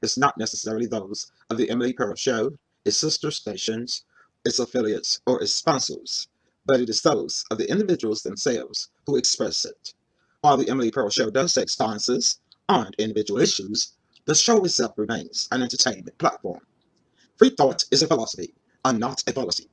is not necessarily those of the Emily Pearl Show, its sister stations, its affiliates, or its sponsors, but it is those of the individuals themselves who express it. While the Emily Pearl Show does take stances on individual issues, the show itself remains an entertainment platform. Free thought is a philosophy and not a policy.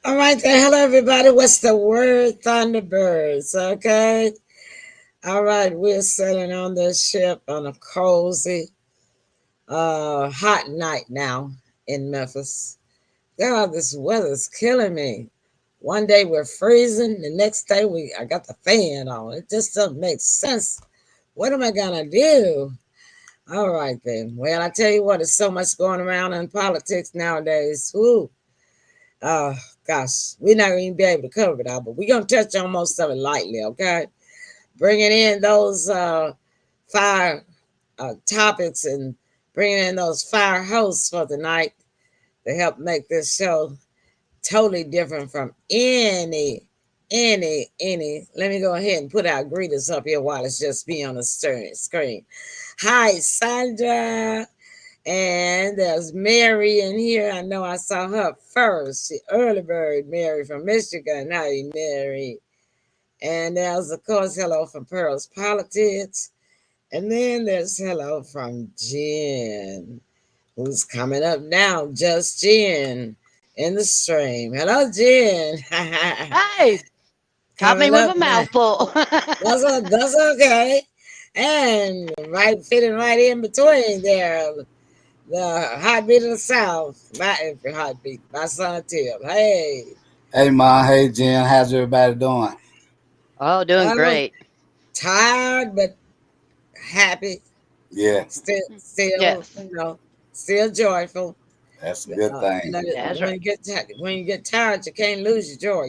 All right there. Hello, everybody. What's the word? Thunderbirds. Okay. All right. We're sailing on this ship on a cozy, hot night now in Memphis. God, this weather's killing me. One day we're freezing. The next day I got the fan on. It just doesn't make sense. What am I going to do? All right, then. Well, I tell you what, there's so much going around in politics nowadays. Woo. Uh, Gosh, we're not going to be able to cover it all, but we're going to touch on most of it lightly, okay? Bringing in those fire topics and bringing in those fire hosts for the night to help make this show totally different from any. Let me go ahead and put our greeters up here while it's just me on the screen. Hi, Sandra. And there's Mary in here. I know I saw her first. She early bird Mary from Michigan. Hi, Mary. And there's, of course, hello from Pearl's Politics. And then there's hello from Jen, who's coming up now. Just Jen in the stream. Hello, Jen. Hey, caught me Coming with up a now. mouthful. That's okay. And right fitting right in between there, the heartbeat of the South, my heartbeat, my son Tim. Hey, Hey, Ma. Hey, Jen. How's everybody doing? Oh, doing I'm great. tired but happy, Yeah, still, Yes. still joyful. that's a good thing. That's right. When you get tired, you can't lose your joy.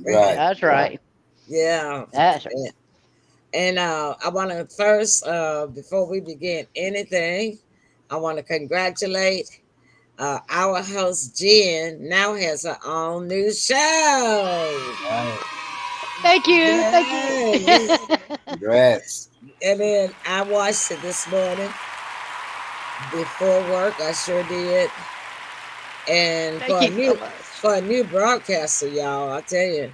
Right. That's right. Yeah. That's right. And I want to first, before we begin anything, I want to congratulate our host Jen. Now has her own new show. Right. Thank you. Thank Yay! you. Congrats. And then I watched it this morning before work. I sure did. And Thank you so much. for a new broadcaster, y'all, I tell you,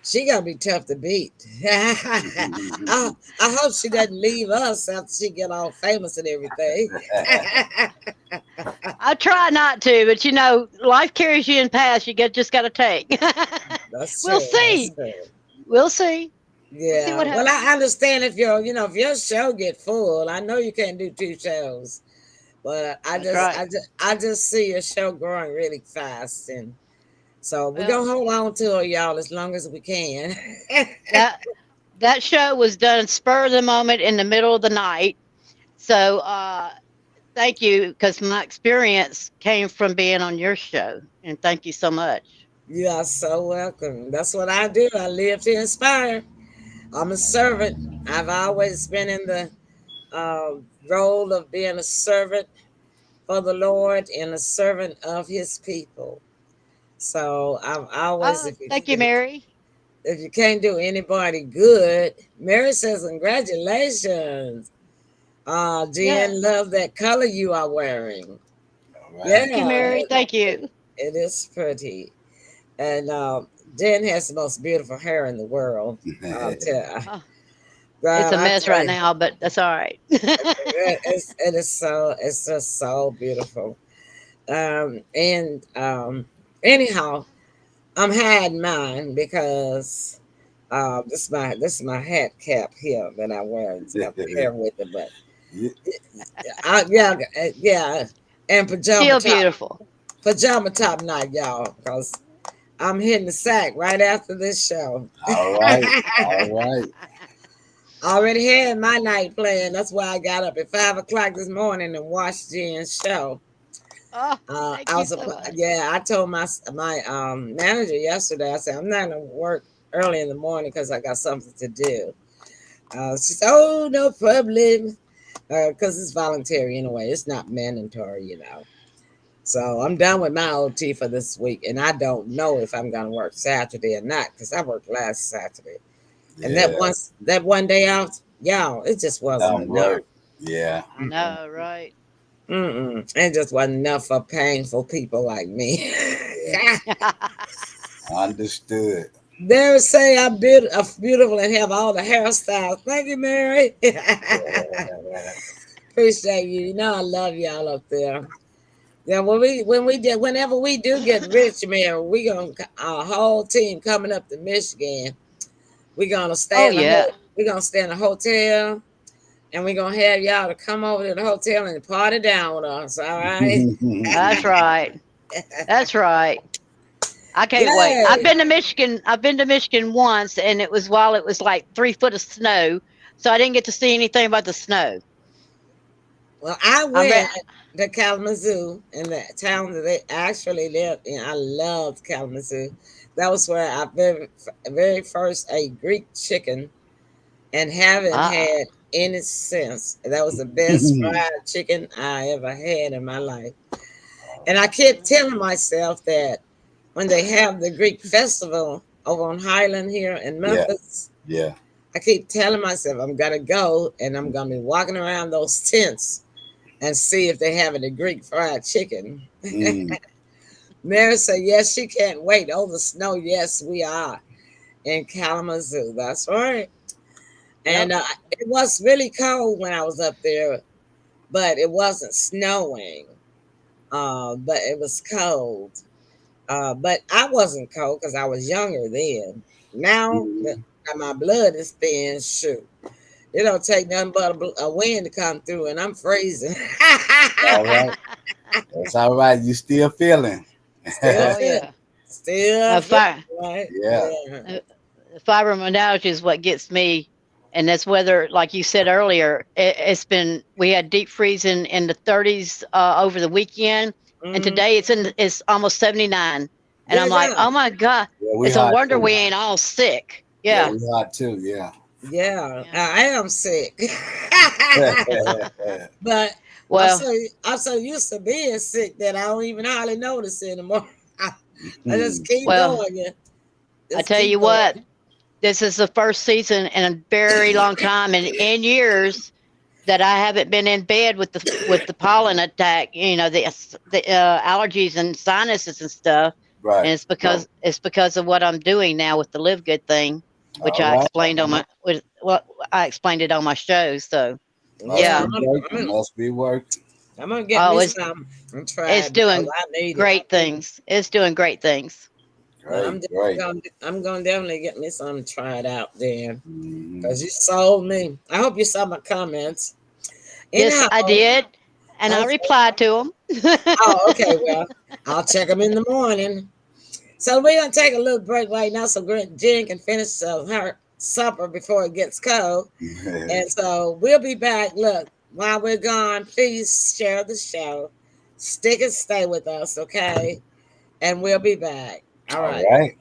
she gonna be tough to beat. I hope she doesn't leave us after she get all famous and everything. I try not to, but life carries you in paths you just got to take. That's We'll true. That's see. true. We'll see. We'll see Yeah. what Well, happens. I understand if your show get full. I know you can't do two shows, but That's right. I just see your show growing really fast, and so we're Well, gonna hold on to it, y'all, as long as we can. that that show was done spur of the moment in the middle of the night. So thank you, because my experience came from being on your show, and thank you so much. You are so welcome. That's what I do. I live to inspire. I'm a servant. I've always been in the uh, role of being a servant for the Lord and a servant of His people. So I've always, Thank you, Mary. if you can't do anybody good, Mary says, congratulations. Yeah. Jen, love that color you are wearing. All right. Thank you, Yeah, Mary. Thank you. it is pretty. And Jen has the most beautiful hair in the world. I'll tell Oh, it's God, a I mess tell right you, now, but that's all right. it's just so beautiful. And anyhow, I'm hiding mine because this is my hat cap here that I wear. It's got the hair with it, but Yeah. yeah, yeah, and Still beautiful. pajama top night, y'all, because I'm hitting the sack right after this show. All right. All right. I already had my night plan. That's why I got up at 5 o'clock this morning and watched Jen's show. Oh, thank I you was so much. yeah. I told my manager yesterday. I said I'm not gonna work early in the morning because I got something to do. She said, "Oh, no problem," because it's voluntary anyway. It's not mandatory. So I'm done with my OT for this week, and I don't know if I'm gonna work Saturday or not because I worked last Saturday, and Yeah. that one day off, y'all, it just wasn't Don't enough. work. Yeah. I know, right? It just wasn't enough for painful people like me. Yeah. Understood. They say I'm beautiful and have all the hairstyles. Thank you, Mary. Appreciate you. You know I love y'all up there. Yeah, whenever we do get rich, Mary, we gonna our whole team coming up to Michigan. We gonna stay Oh, in a yeah. we gonna stay in a hotel, and we gonna have y'all to come over to the hotel and party down with us. All right. That's right. That's right. I can't wait. I've Yay. been to Michigan. I've been to Michigan once, and it was while it was like 3 foot of snow, so I didn't get to see anything about the snow. Well, I I'm went ready. to Kalamazoo in the town that they actually lived in. I loved Kalamazoo. That was where I very first ate Greek chicken and haven't Ah, had any since. That was the best fried chicken I ever had in my life. And I kept telling myself that when they have the Greek festival over on Highland here in Yeah. Memphis, Yeah. I keep telling myself I'm gonna go and I'm gonna be walking around those tents and see if they have any Greek fried chicken. Mm. Mary said, yes, she can't wait. Oh, the snow. Yes, we are in Kalamazoo. That's right. And it was really cold when I was up there, but it wasn't snowing. But it was cold. But I wasn't cold because I was younger then. Now that my blood is thin, shoot. It don't take nothing but a wind to come through, and I'm freezing. All right. That's all right. You still feeling? Still Oh fit. yeah. Still fit, right? Yeah. The fibromyalgia is what gets me, and that's whether, like you said earlier, we had deep freezing in the 30s over the weekend, and today it's almost 79, and I'm like, oh my God, Yeah, we it's a hot wonder too. we ain't all sick. Yeah, Yeah. we hot too. Yeah. Yeah, I am sick. But Well, I'm so used to being sick that I don't even hardly notice anymore. I just keep well, going. Yeah. I Just tell keep you going. what, this is the first season in a very long time, and in years that I haven't been in bed with the pollen attack. You know, the allergies and sinuses and stuff. Right. And it's because of what I'm doing now with the Live Good thing, which All I right. explained I explained it on my show. So Must yeah, be working. Must be working. I'm gonna get me it's some and try it's it because doing I need it. great things. It's doing great things. I'm Great. gonna definitely get me some and try it out then. Mhm. Because you sold me. I hope you saw my comments. Yes, I did, and I replied to them. Oh, okay. Well, I'll check them in the morning. So we're gonna take a little break right now, so Jen can finish her supper before it gets cold. And so we'll be back. Look, while we're gone, please share the show, stick and stay with us, okay? And we'll be back. All right. All right.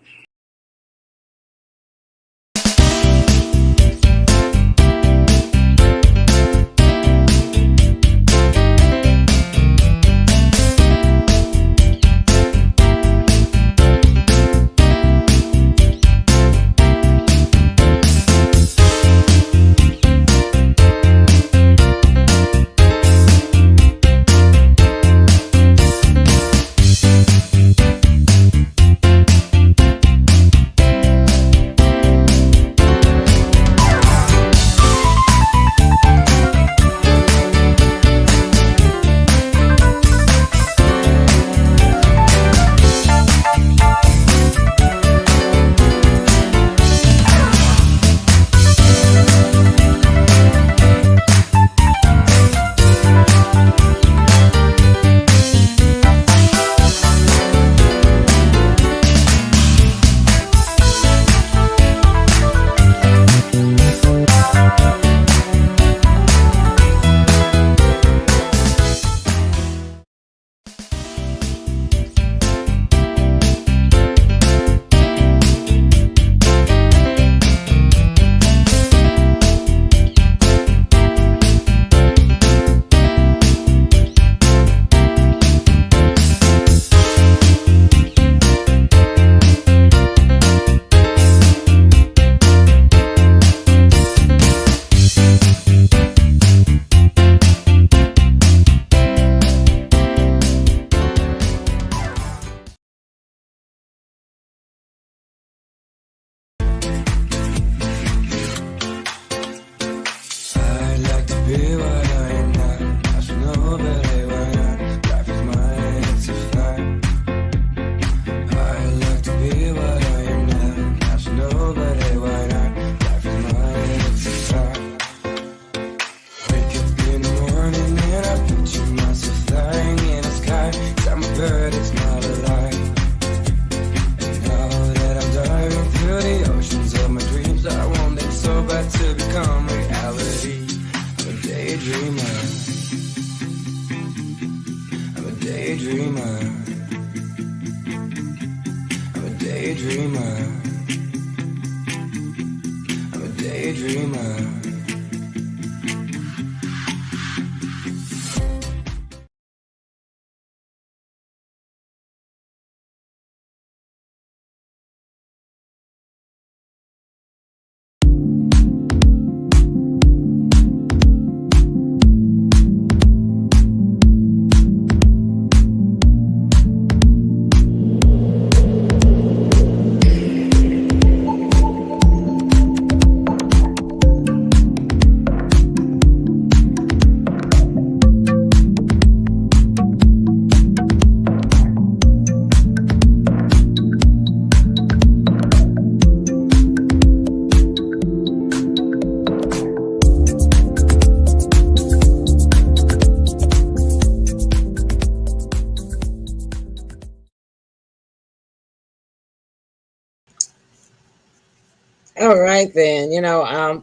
All right then.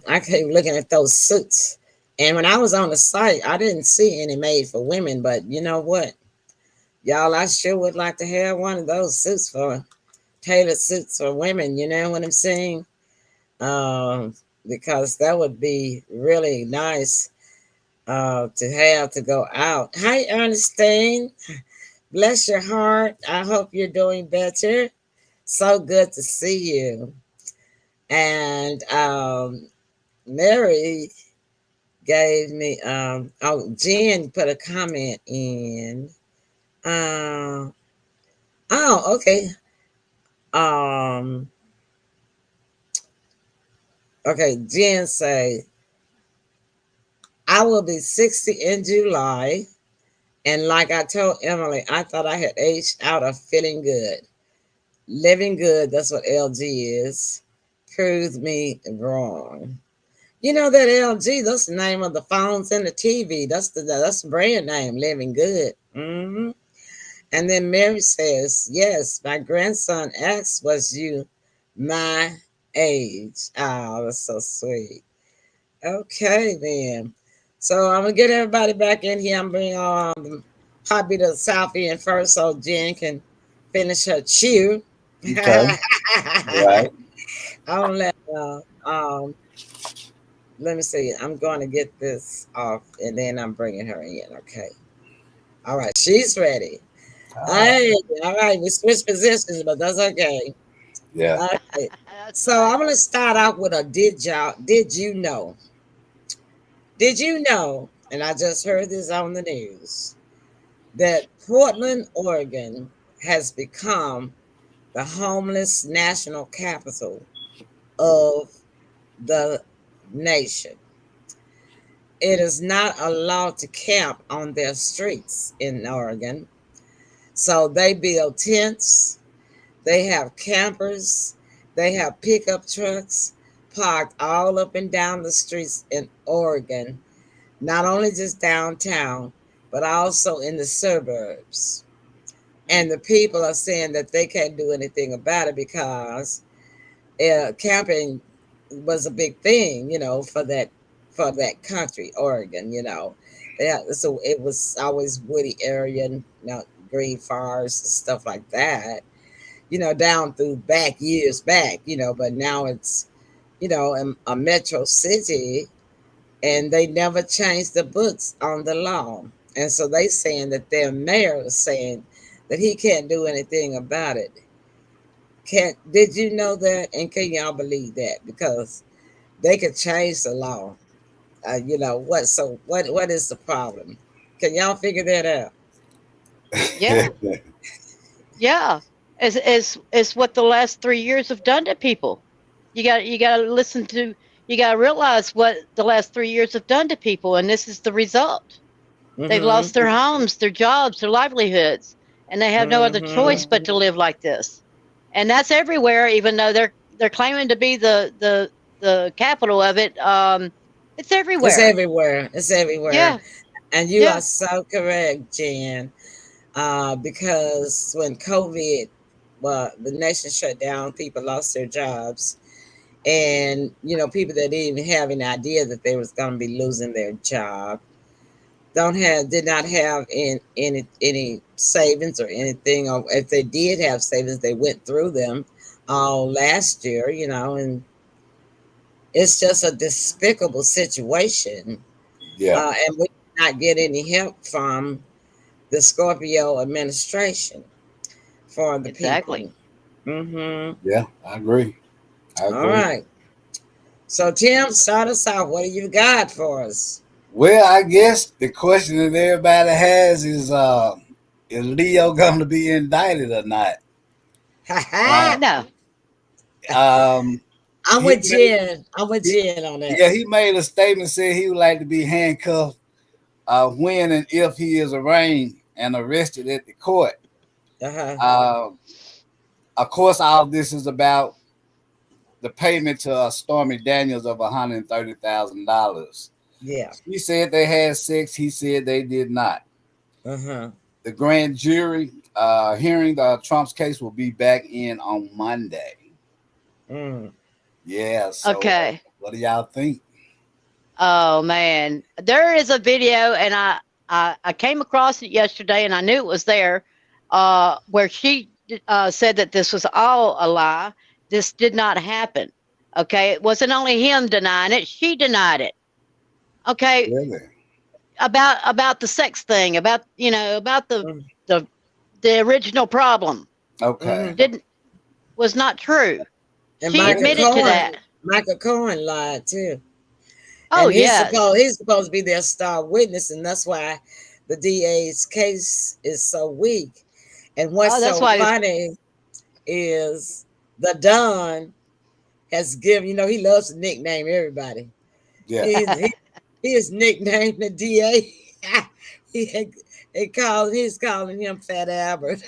I keep looking at those suits, and when I was on the site, I didn't see any made for women. But you know what, y'all, I sure would like to have one of those suits for tailored suits for women. You know what I'm saying? Um, because that would be really nice to have to go out. Hi, Ernestine. Bless your heart. I hope you're doing better. So good to see you. And Mary gave me Jen put a comment in. Uh, oh, okay. Um, okay, Jen say I will be 60 in July. And like I told Emily, I thought I had aged out of feeling good. Living good, that's what LG is. Proved me wrong. You know that LG, that's the name of the phones and the TV. That's the brand name, Living Good. And then Mary says, yes, my grandson asked, was you my age? Oh, that's so sweet. Okay, then. So I'm going to get everybody back in here. I'm bringing Poppy to the south end first so Jen can finish her chew. Okay. Right. I'll let let me see. I'm going to get this off and then I'm bringing her in. Okay. All right. She's ready. All right. Hey, all right. We switched positions, but that's okay. Yeah. All right. That's So I'm right. going to start out with a did you know? Did you know? And I just heard this on the news that Portland, Oregon has become the homeless national capital of the nation. It is not allowed to camp on their streets in Oregon. So they build tents, they have campers, they have pickup trucks parked all up and down the streets in Oregon, not only just downtown, but also in the suburbs. And the people are saying that they can't do anything about it because camping was a big thing, for that country, Oregon. Yeah, so it was always woody area, green forests and stuff like that. Down through back years back. But now it's a metro city, and they never changed the books on the law. And so they saying that their mayor is saying that he can't do anything about it. Can't Did you know that? And can y'all believe that? Because they could change the law. What? So what is the problem? Can y'all figure that out? Yeah, yeah. It's what the last 3 years have done to people. You got to listen to. You got to realize what the last 3 years have done to people, and this is the result. They've lost Mm-hmm. their homes, their jobs, their livelihoods, and they have no other choice Mm-hmm. but to live like this. And that's everywhere. Even though they're claiming to be the capital of it, it's It's everywhere. everywhere. It's everywhere. Yeah, And you are yeah, so correct, Jen. Because when COVID, well, the nation shut down, people lost their jobs, and people that didn't even have an idea that they was going to be losing their job did not have any savings or anything, or if they did have savings, they went through them all last year, and it's just a despicable situation, Yeah. and we did not get any help from the Scorpio administration for the exactly. people. Mm-hmm. Yeah. I agree. I All agree. right. So Tim, start us out. What do you got for us? Well, I guess the question that everybody has is Leo going to be indicted or not? Ha Uh, ha. No. um, I'm he with made, Jen. I'm with he, Jen on that. yeah, he made a statement saying he would like to be handcuffed when and if he is arraigned and arrested at the court. Uh-huh. Uh, of course, all this is about the payment to Stormy Daniels of $130,000. Yeah. She said they had sex. He said they did not. Uh-huh. The grand jury hearing Trump's case will be back in on Monday. Mm. Yeah. So, Okay. what do y'all think? Oh man, there is a video, and I came across it yesterday, and I knew it was there, where she said that this was all a lie. This did not happen. Okay, it wasn't only him denying it; she denied it. Okay, Really? about the sex thing, about about Mm, the the original problem Okay. mhm. didn't was not true. And She admitted to that. Michael Cohen lied too. Oh And yes. he's supposed to be their star witness, and that's why the DA's case is so weak. And what's Oh, that's so why he was. funny is the Don has given, he loves to nickname everybody. Yeah. He is nicknamed the DA. he he's calling him Fat Albert.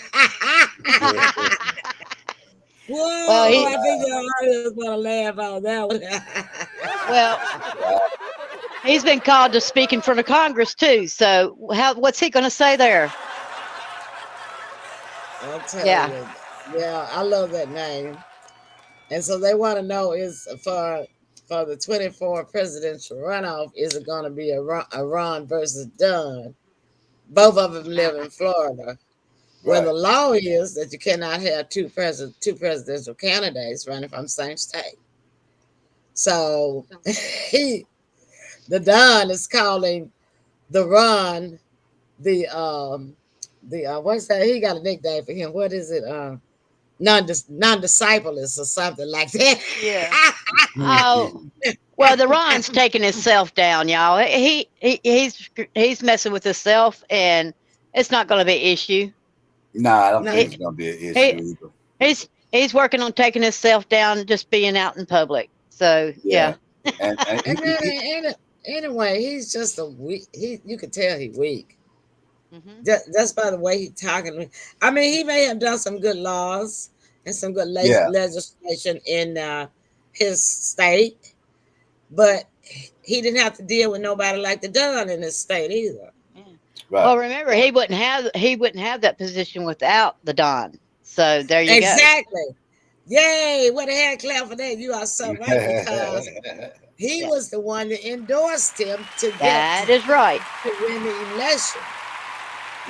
Well, Whoa, I think the audience gonna laugh out that one. well, he's been called to speak in front of Congress too. So what's he going to say there? I'll tell Yeah. you. Yeah, I love that name. And so they want to know is for the 24 presidential runoff, is it going to be a Ron versus Dunn? Both of them live in Florida, where Right. the law is that you cannot have two presidential candidates running from the same state. So the Dunn is calling the Ron the what's that? He got a nickname for him. What is it? Non-discipleless or something like that. Yeah. Oh, well, the Ron's taking himself down, y'all. He's messing with himself, and it's not going to be an issue. No, I don't No, think it's gonna be an He issue either. he's working on taking himself down, just being out in public. So Yeah. yeah. And and then, anyway, he's just a weak. You could tell he's weak. Hmm. That's by the way he's talking. I mean, he may have done some good laws and some good yeah. legislation in his state, but he didn't have to deal with nobody like the Dunn in his state either. Yeah. Right. Well, remember, he wouldn't have that position without the Don. So there you go. Exactly. Yay! What a hand clap for that. You are so right, because he Yeah. was the one that endorsed him to That is right. win the election.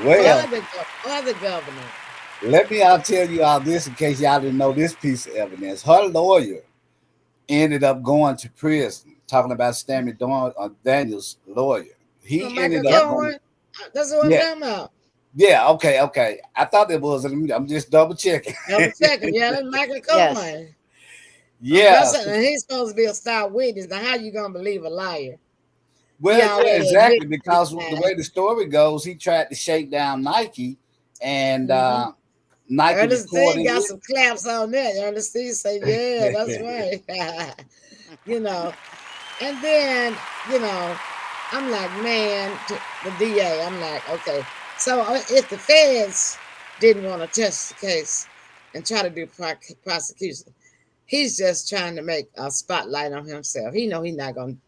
Well, Other governor. I'll tell you all this in case y'all didn't know this piece of evidence. Her lawyer ended up going to prison, talking about Stanley Daniels' lawyer. He ended Michael up Cohen. going, That's what I'm yeah. talking about. Yeah, okay. I thought it was. I'm just double checking. Double checking. Yeah, that's Michael Yes. Cohen. Yeah. And he's supposed to be a star witness. Now, how you gonna believe a liar? Well, He yeah, already exactly. admitted Because to the that. way the story goes, he tried to shake down Nike, and Mhm. Nike Ernestine recorded got it. some claps on that. Ernestine said, "Yeah, that's right." you know, and then I'm like, man, the DA. I'm like, okay. So if the feds didn't want to test the case and try to do prosecution, he's just trying to make a spotlight on himself. He know he's not going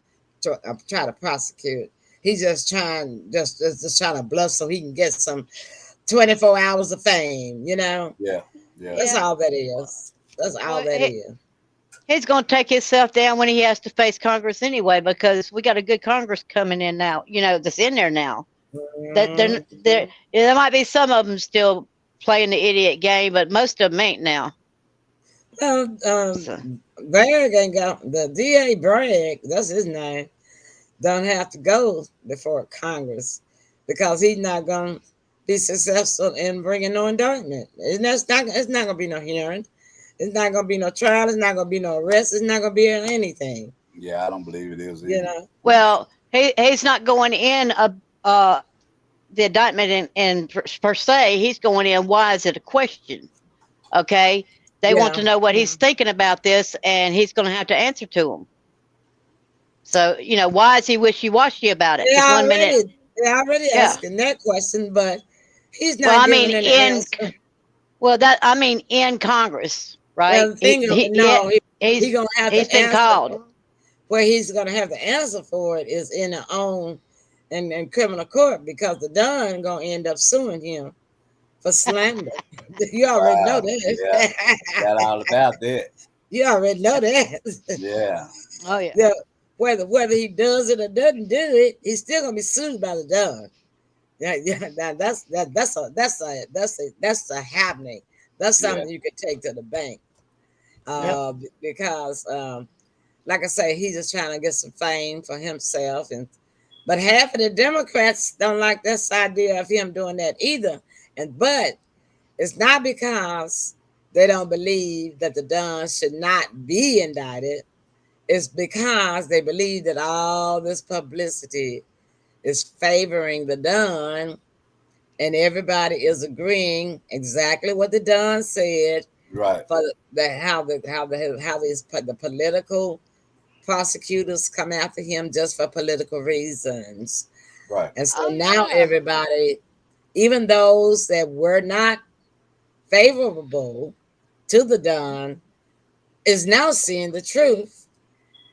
to try to prosecute. He's just trying to bluff so he can get some 24 hours of fame. Yeah. That's Yeah. all that is. That's all Well, that is. he's going to take himself down when he has to face Congress anyway, because we got a good Congress coming in now. That's in there now. That Mhm. there might be some of them still playing the idiot game, but most of them ain't now. Well, So, Bragg ain't got the DA Bragg. That's his name. Don't have to go before Congress because he's not going to be successful in bringing no indictment. It's not going to be no hearing. It's not going to be no trial. It's not going to be no arrest. It's not going to be anything. Yeah, I don't believe it is You either. know. well, he's not going in the indictment in per se. He's going in. Why is it a question? Okay, they want to know what he's thinking about this, and he's going to have to answer to them. So why is he wishy-washy about it? They're 1 minute. already Yeah. asking that question, but he's Well, not I mean, giving an answer. in Congress, right? Well, the thing he's gonna have he's to been answer. called. Where he's gonna have the answer for it is in their own in criminal court, because the Don gonna end up suing him for slander. You already know Wow. that. Yeah, got all about that. You already know that. Yeah. Oh yeah. Yeah, whether he does it or doesn't do it, he's still gonna be sued by the Don. Yeah, yeah. That's a happening. That's Yeah. something you could take to the bank. Yep. Because like I say, he's just trying to get some fame for himself, and but half of the Democrats don't like this idea of him doing that either. But it's not because they don't believe that the Don should not be indicted. It's because they believe that all this publicity is favoring the Don, and everybody is agreeing exactly what the Don said. Right. For the political prosecutors come after him just for political reasons. Right. And so Oh now yeah. everybody, even those that were not favorable to the Don, is now seeing the truth.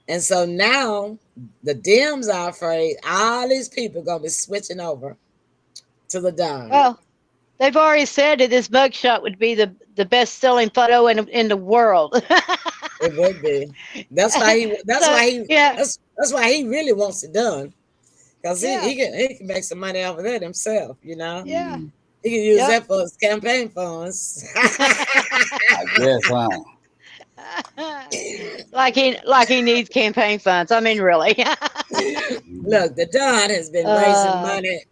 And so now the Dems are afraid all these people are gonna be switching over to the Don. Well, they've already said that this mugshot would be the best selling photo in the world. It would be. That's why he. That's So why he. yeah, That's why he really wants it done. Because yeah, he can make some money off of that himself. You know, yeah. Mm, he can use Yep. that for his campaign funds. I guess, huh? like he needs campaign funds. I mean, really. Look, the Don has been raising uh, money.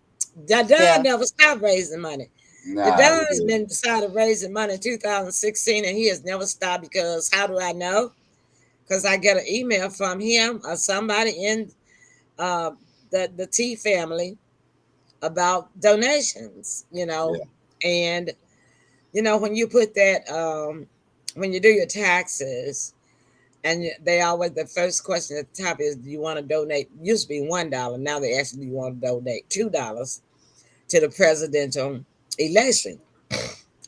The Don yeah. never stopped raising money. The Nah, Don he has didn't. been started raising money in 2016, and he has never stopped. Because how do I know? Because I get an email from him or somebody in uh, the T family about donations. Yeah. And when you put that when you do your taxes, and they always, the first question at the top is, do you want to donate? Used to be $1, now they actually want to donate $2 to the presidential election.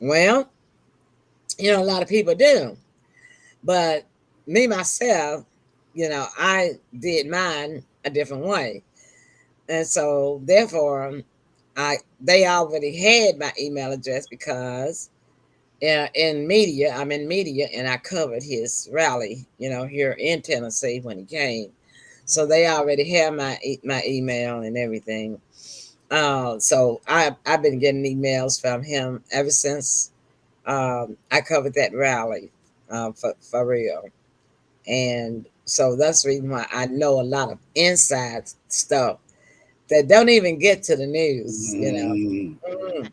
Well, a lot of people do, but me myself, I did mine a different way. And so therefore they already had my email address, because I'm in media, and I covered his rally, here in Tennessee when he came. So they already have my email and everything. So I've been getting emails from him ever since I covered that rally, for real. And so that's the reason why I know a lot of inside stuff that don't even get to the news. Mm, Mm.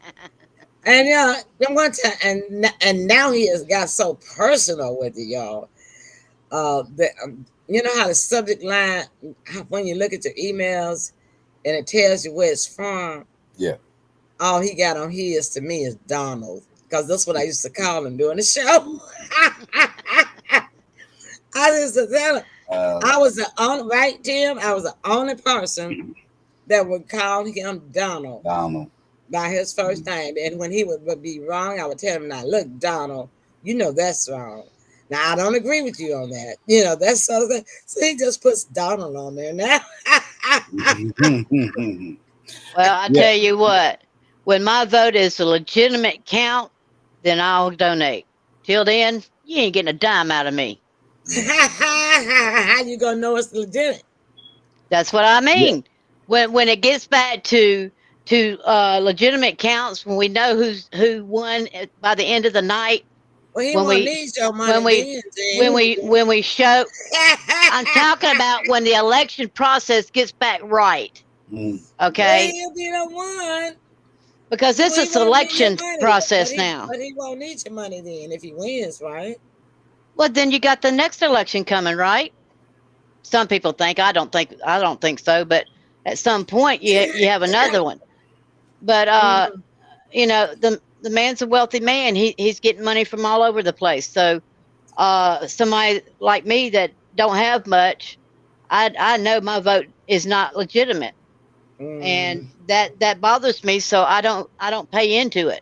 And one time, and now he has got so personal with it, y'all. That you know how the subject line, when you look at your emails, and it tells you where it's from. yeah. All he got on his to me is Donald, because that's what I used to call him during the show. I used to tell him Uh, I was the only, right, Tim. I was the only person that would call him Donald Donald. by his first name. And when he would be wrong, I would tell him, now, look, Donald, that's wrong. Now, I don't agree with you on that. That's sort of thing. So he just puts Donald on there now. Well, I Yeah. tell you what. When my vote is a legitimate count, then I'll donate. Till then, you ain't getting a dime out of me. How you going to know it's legitimate? That's what I Yeah. mean. When it gets back to legitimate counts, when we know who won by the end of the night, Well, he when won't we need your money when we then, when Jen. we show, I'm talking about when the election process gets back right. Mm, Well, Okay, he'll be the one. because it's a He won't need your selection money, process now. but he won't need your money then if he wins, right? Well, then you got the next election coming, right? Some people think. I don't think so. But at some point, you have another one. But Mhm. the man's a wealthy man. He's getting money from all over the place. So somebody like me that don't have much, I know my vote is not legitimate, and Mm. that bothers me. So I don't pay into it.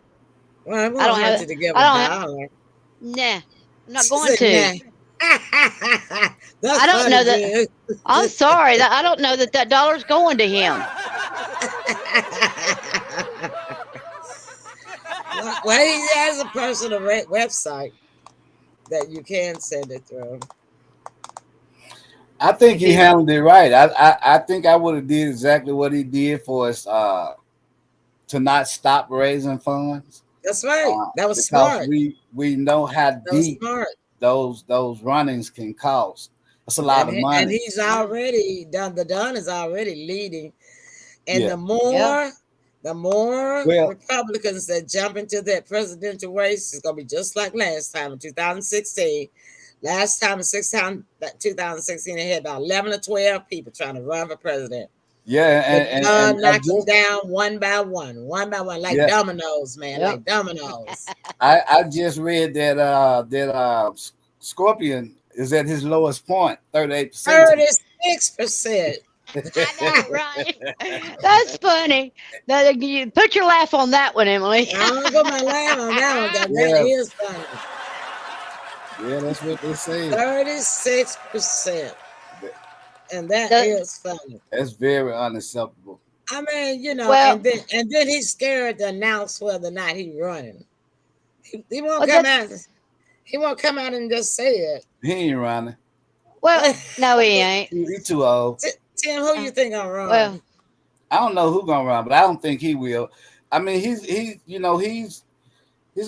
Well, it I won't don't hurt have you to give I a don't have dollar. nah. I'm not She going said, to. nah. That's I don't funny, know that. Jen. I'm sorry that I don't know that dollar's going to him. Well, he has a personal website. that you can send it through. I think he handled it right. I think I would have did exactly what he did for us to not stop raising funds. That's right. That was Because smart. we know how That was deep smart. those runnings can cost. That's a lot of money. And he's already done. The Don is already leading, and Yeah. the more Well- Republicans that jump into that presidential race, it's gonna be just like last time in 2016. Last time in 2016, they had about 11 or 12 people trying to run for president. Yeah, and knocked them down one by one, like dominoes, man, like dominoes. I just read that Scorpion is at his lowest point, 38%. 36%. I know, right? That's funny. You put your laugh on that one, Emily. I'm gonna laugh on that one. That is funny. Yeah, that's what they say. 36%. And that is funny. That's very unacceptable. I mean, and then he's scared to announce whether or not he's running. He won't come out. He won't come out and just say it. He ain't running. Well, no, he ain't. He's too old. Tim, who you think gonna run? Well, I don't know who's gonna run, but I don't think he will. I mean, he's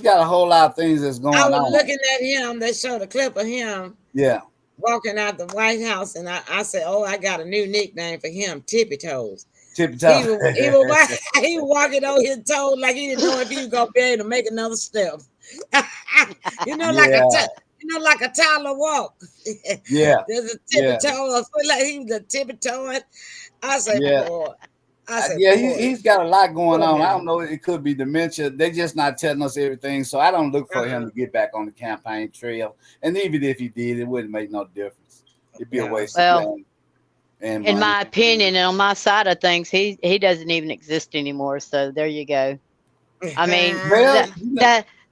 got a whole lot of things that's going on. I was looking at him. They showed a clip of him. Yeah. Walking out the White House, and I said, "Oh, I got a new nickname for him, Tippy Toes." Tippy Toes. He was walking on his toes like he didn't know if he was gonna be able to make another step. Like a toddler walk. Yeah. There's a tippy toe. I feel like he was a tippy toe. I said, boy. He's got a lot going on. I don't know. It could be dementia. They just not telling us everything. So I don't look for him to get back on the campaign trail. And even if he did, it wouldn't make no difference. It'd be a waste of time. And in my opinion, and on my side of things, he doesn't even exist anymore. So there you go. I mean,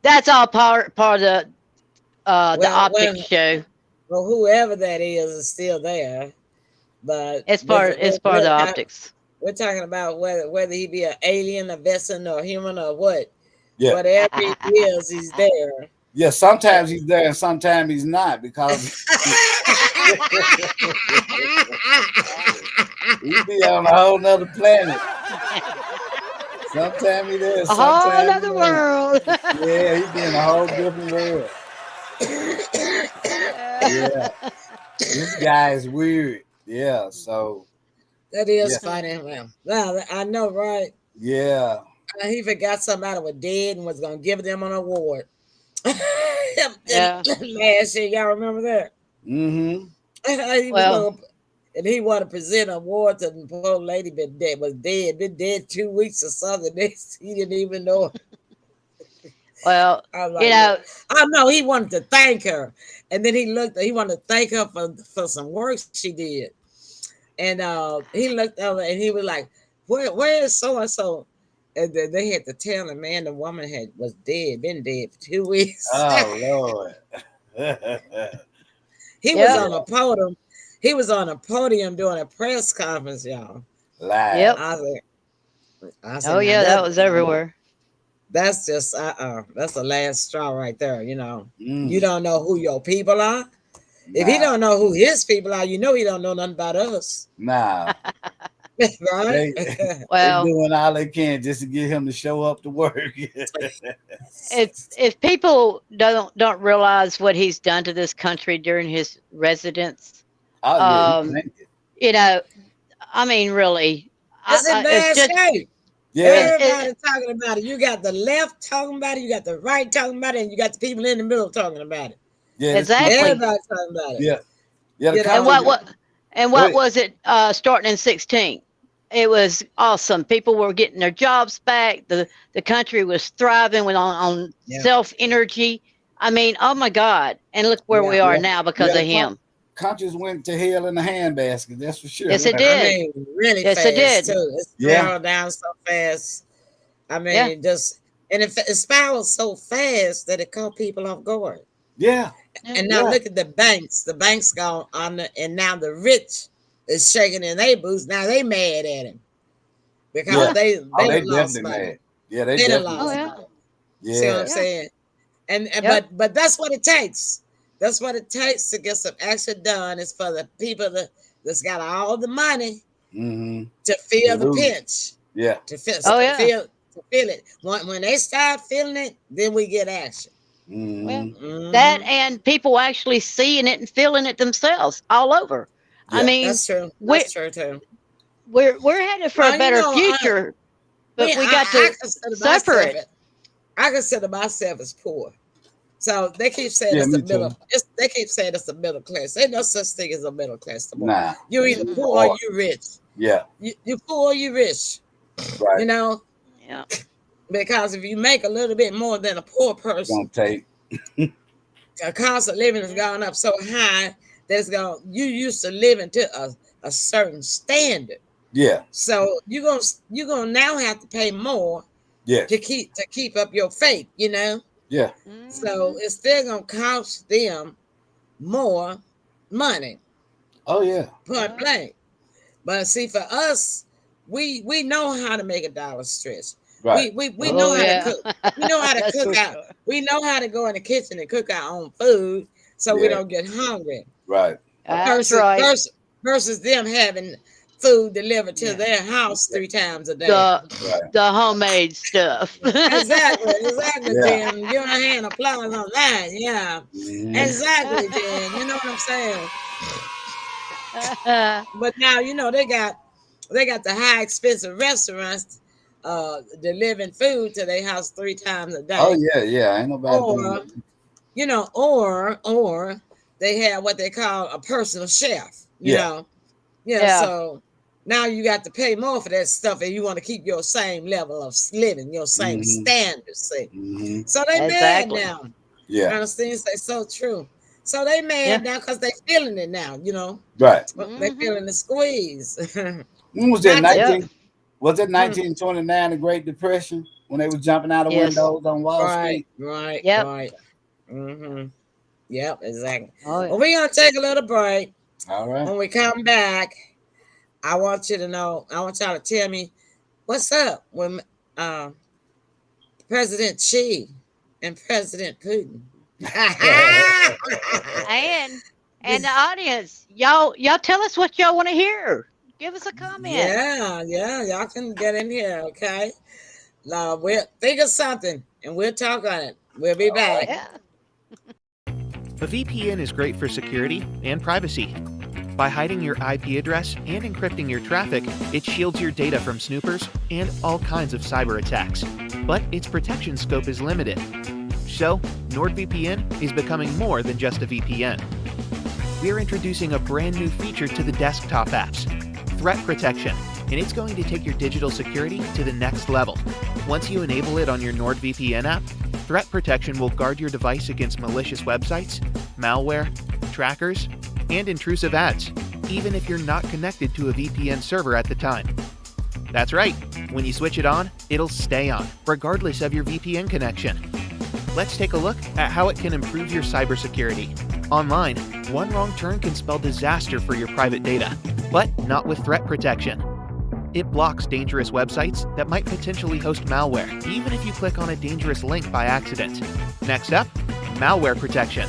that's all part of the optics show. Well, whoever that is still there, but it's part of the optics. We're talking about whether he be an alien, a vessel, or human, or what. Yeah. Whatever he is, he's there. Yeah, sometimes he's there and sometimes he's not because he be on a whole nother planet. Sometimes he's there, a whole other world. Yeah, he be in a whole different world. Yeah, this guy is weird. Yeah, so that is funny. Well, I know, right? Yeah. He forgot somebody was dead and was gonna give them an award. Yeah. Last year, y'all remember that? Mm-hmm. And he wanted to present an award to the poor lady, but was dead 2 weeks or something. He didn't even know. Well, I know he wanted to thank her, and then he wanted to thank her for some work she did, and he looked over and he was like, "Where is so and so?" And then they had to tell him, man, the woman was been dead for 2 weeks. Oh Lord! He was on a podium. He was on a podium doing a press conference, y'all. Live. Yep. I said, that was everywhere. That's just that's the last straw right there. You don't know who your people are. Nah. If he don't know who his people are, he don't know nothing about us. Nah. Right? They're doing all they can just to get him to show up to work. If people don't realize what he's done to this country during his residence, I mean, really, it's in bad shape. Yeah, everybody's talking about it. You got the left talking about it, you got the right talking about it, and you got the people in the middle talking about it. Yeah, exactly. Everybody's talking about it. Yeah. And what was it starting in 2016? It was awesome. People were getting their jobs back. The country was thriving on self energy. I mean, oh my God! And look where we are now because of him. countries went to hell in a handbasket. That's for sure. Yes, it did. I mean, really yes, fast it did. too. It spiraled down so fast. I mean, just and it spiraled so fast that it caught people off guard. Yeah. And now look at the banks. The banks gone on, and now the rich is shaking in their boots. Now they mad at him because they lost money. Mad. Yeah, they lost lost money. Yeah. See what I'm saying? And but that's what it takes. That's what it takes to get some action done. Is for the people that's got all the money to feel the pinch. Yeah. To feel, Oh, yeah. to feel it. When they start feeling it, then we get action. That and people actually seeing it and feeling it themselves all over. Yeah. I mean, That's true. That's true too. We're headed for a better future, but we got to suffer it. I consider myself as poor. So they keep saying Yeah, it's the me too. middle. They keep saying it's the middle class. Ain't no such thing as a middle class no more. Nah. You either poor or you rich. Yeah. You poor or you rich. Right. You know? Yeah. Because if you make a little bit more than a poor person, Gonna take. the cost of living has gone up so high that you used to living to a certain standard. Yeah. So you're gonna now have to pay more to keep up your faith, you know? Yeah. So it's still gonna cost them more money. Oh yeah. Point blank. But see, for us, we know how to make a dollar stretch. Right. We know how to cook. We know how to That's cook for out. sure. We know how to go in the kitchen and cook our own food so we don't get hungry. Right. That's right. Versus them having food delivered to their house 3 times a day. The homemade stuff. Exactly, Yeah. Jen. Give a hand applause on that. Yeah. Exactly, Jen. You know what I'm saying? But now, you know, they got the high expensive restaurants delivering food to their house 3 times a day. Oh yeah. Ain't nobody doing Or, that. you know, or they have what they call a personal chef, you know. Yeah, so now you got to pay more for that stuff and you want to keep your same level of living, your same standards. See? So they mad now. Yeah. Understand? They so true. So they mad now because they feeling it now, you know. Right. They feeling the squeeze. When was that? Was it 1929, the Great Depression, when they was jumping out of windows on Wall Street? Right. Yep, exactly. Oh, yeah. Well, we're gonna take a little break. All right. When we come back, I want y'all to tell me what's up with President Xi and President Putin. and the audience, y'all tell us what y'all want to hear. Give us a comment. Yeah, y'all can get in here, okay? We'll think of something and we'll talk on it. We'll be back. Yeah. A VPN is great for security and privacy. By hiding your IP address and encrypting your traffic, it shields your data from snoopers and all kinds of cyber attacks. But its protection scope is limited. So, NordVPN is becoming more than just a VPN. We're introducing a brand new feature to the desktop apps, Threat Protection, and it's going to take your digital security to the next level. Once you enable it on your NordVPN app, Threat Protection will guard your device against malicious websites, malware, trackers, and intrusive ads, even if you're not connected to a VPN server at the time. That's right, when you switch it on, it'll stay on, regardless of your VPN connection. Let's take a look at how it can improve your cybersecurity. Online, one wrong turn can spell disaster for your private data, but not with Threat Protection. It blocks dangerous websites that might potentially host malware, even if you click on a dangerous link by accident. Next up, Malware Protection.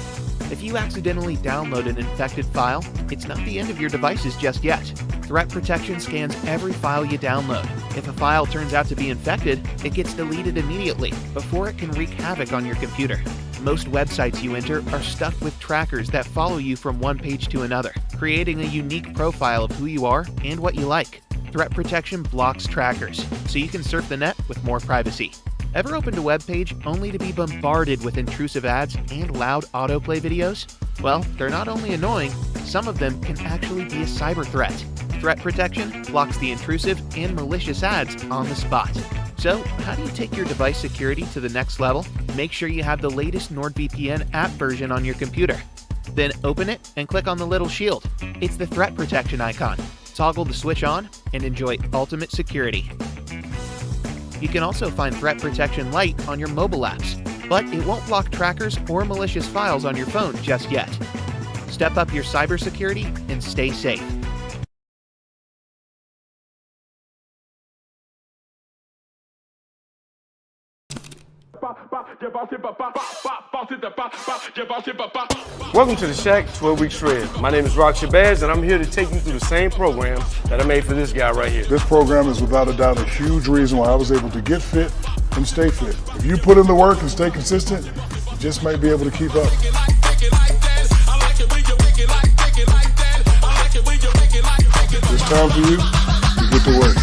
If you accidentally download an infected file, it's not the end of your devices just yet. Threat Protection scans every file you download. If a file turns out to be infected, it gets deleted immediately before it can wreak havoc on your computer. Most websites you enter are stuffed with trackers that follow you from one page to another, creating a unique profile of who you are and what you like. Threat Protection blocks trackers, so you can surf the net with more privacy. Ever opened a web page only to be bombarded with intrusive ads and loud autoplay videos? Well, they're not only annoying, some of them can actually be a cyber threat. Threat Protection blocks the intrusive and malicious ads on the spot. So, how do you take your device security to the next level? Make sure you have the latest NordVPN app version on your computer. Then open it and click on the little shield. It's the Threat Protection icon. Toggle the switch on and enjoy ultimate security. You can also find Threat Protection Lite on your mobile apps, but it won't block trackers or malicious files on your phone just yet. Step up your cybersecurity and stay safe. Welcome to the Shack 12 Week Shred. My name is Rock Shabazz, and I'm here to take you through the same program that I made for this guy right here. This program is without a doubt a huge reason why I was able to get fit and stay fit. If you put in the work and stay consistent, you just might be able to keep up. It's time for you to get to work.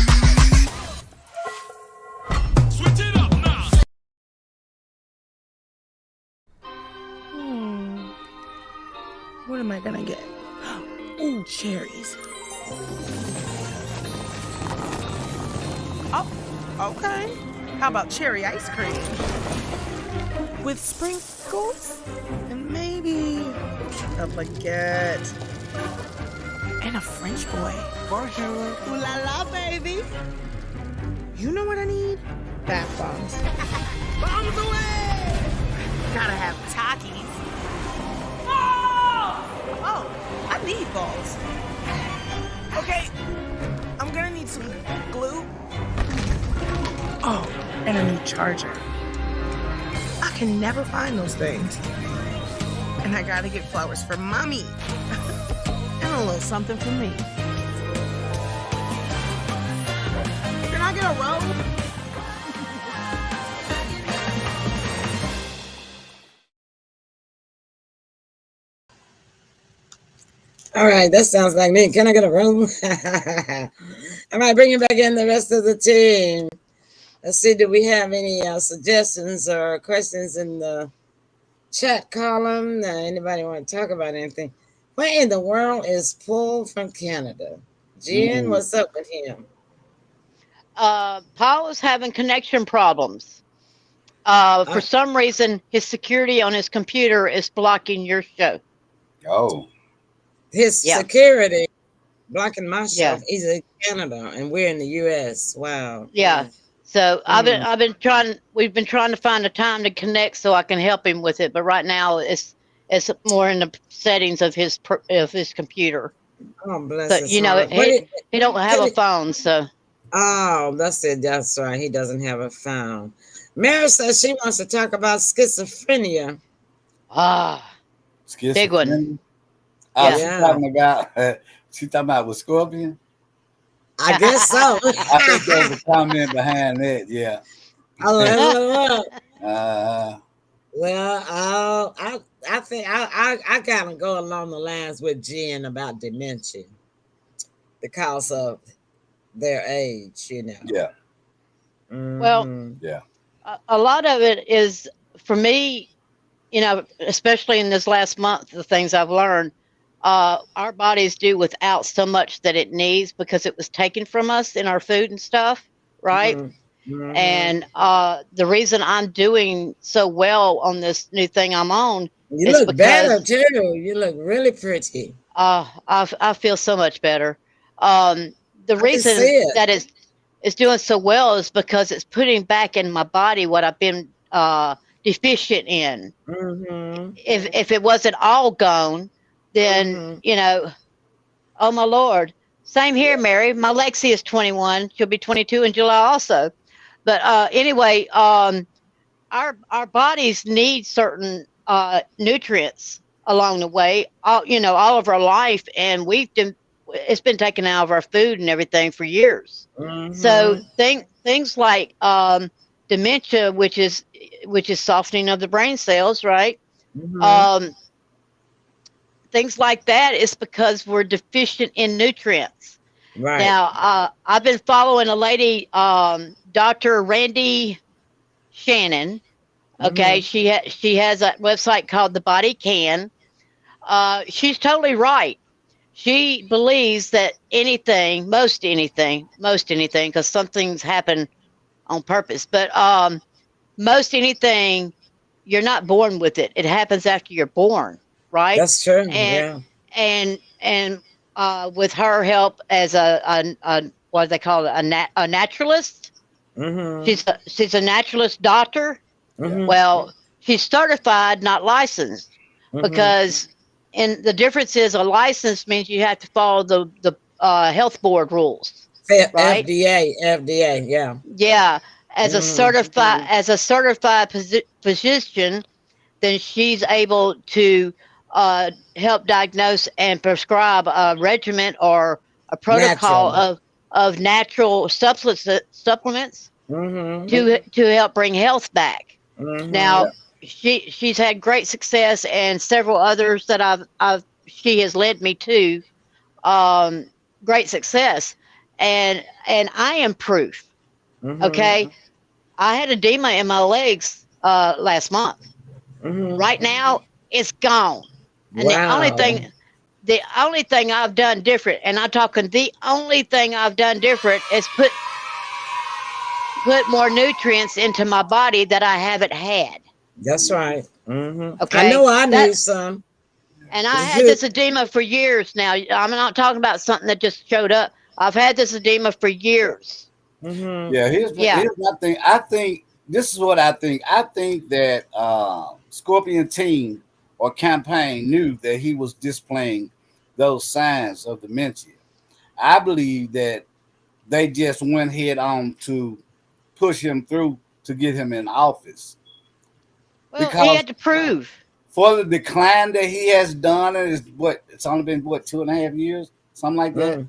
What am I gonna get? Ooh, cherries. Oh, okay. How about cherry ice cream? With sprinkles? And maybe a baguette. And a French boy. Bonjour. Ooh la la, baby. You know what I need? Bath bombs. Bombs away! Gotta have Takis. Oh, I need balls. Okay, I'm gonna need some glue. Oh, and a new charger. I can never find those things. And I gotta get flowers for mommy. And a little something for me. Can I get a robe? All right, that sounds like me. Can I get a room? All right, bringing back in the rest of the team. Let's see, do we have any suggestions or questions in the chat column? Anybody want to talk about anything? Where in the world is Paul from Canada? Jen, what's up with him? Paul is having connection problems. For some reason, his security on his computer is blocking your show. Oh. His security blocking my show. Yeah. He's in Canada and we're in the US. Wow. Yeah. So we've been trying to find a time to connect so I can help him with it. But right now it's more in the settings of his computer. Oh, bless his heart. He don't have a phone, so. Oh, that's it. That's right. He doesn't have a phone. Mary says she wants to talk about schizophrenia. Schizophrenia. Big one. She talking about with Scorpion? I guess so. I think there's a comment behind that, yeah. Well, I think I kind of go along the lines with Jen about dementia because of their age, Yeah. Mm-hmm. Well, yeah. A lot of it is, for me, especially in this last month, the things I've learned, our bodies do without so much that it needs because it was taken from us in our food and stuff, right? Mm-hmm. And the reason I'm doing so well on this new thing I'm on, you look better too. You look really pretty. I feel so much better. The reason that it's doing so well is because it's putting back in my body what I've been deficient in. Mm-hmm. If it wasn't all gone, then oh my Lord. Same here, Mary. My Lexi is 21. She'll be 22 in July also. But anyway, our bodies need certain nutrients along the way, all of our life, and it's been taken out of our food and everything for years. Mm-hmm. So things like dementia, which is softening of the brain cells, right? Mm-hmm. Things like that is because we're deficient in nutrients. Right. Now, I've been following a lady, Dr. Randy Shannon. Okay. Mm-hmm. She has a website called The Body Can. She's totally right. She believes that most anything, because some things happen on purpose, but most anything, you're not born with it. It happens after you're born, right? That's true. And with her help as a what do they call it, a naturalist. Mm-hmm. She's a naturalist doctor. Mm-hmm. Well, she's certified, not licensed, because the difference is a license means you have to follow the health board rules, right? FDA, yeah. Yeah, as a certified physician, then she's able to help diagnose and prescribe a regimen or a protocol of natural supplements to help bring health back. Now, she's had great success, and several others that she has led me to great success, and I am proof. Okay, I had edema in my legs last month. Right now, it's gone. And the only thing I've done different, and I'm talking the only thing I've done different, is put more nutrients into my body that I haven't had. That's right. Okay, I know I need some. And I had this edema for years now. I'm not talking about something that just showed up. I've had this edema for years. Yeah, here's my thing. I think this is what I think. I think that Scorpion team or campaign knew that he was displaying those signs of dementia. I believe that they just went head on to push him through to get him in office. Well, because he had to prove. For the decline that he has done, it's only been 2.5 years, something like that.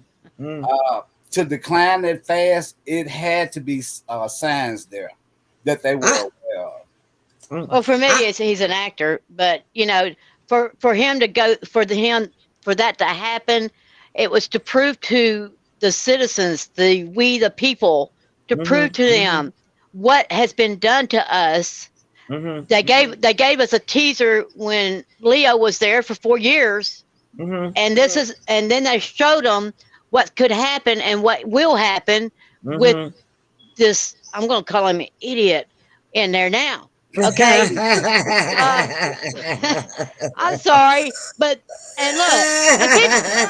To decline that fast, it had to be signs there that they were aware of. Well, for me, he's an actor, but for him to go for that to happen, it was to prove to the citizens, the people, to prove to them what has been done to us. They gave us a teaser when Leo was there for 4 years, and then they showed them what could happen and what will happen with this. I'm going to call him an idiot in there now. Okay, I'm sorry, but look,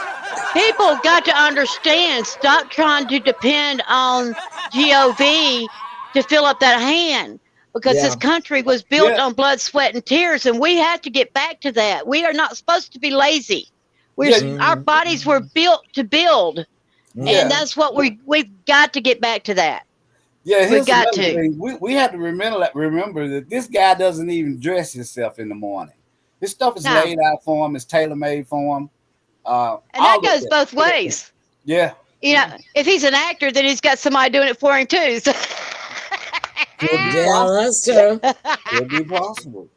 people got to understand. Stop trying to depend on GOV to fill up that hand. Because this country was built on blood, sweat, and tears, and we have to get back to that. We are not supposed to be lazy. Our bodies were built to build, and that's what we've got to get back to that. Yeah, we've got to. Thing. We have to remember that this guy doesn't even dress himself in the morning. This stuff is laid out for him. It's tailor-made for him. And that goes both ways. Yeah. If he's an actor, then he's got somebody doing it for him too. So. Yeah, that's true. Could be possible.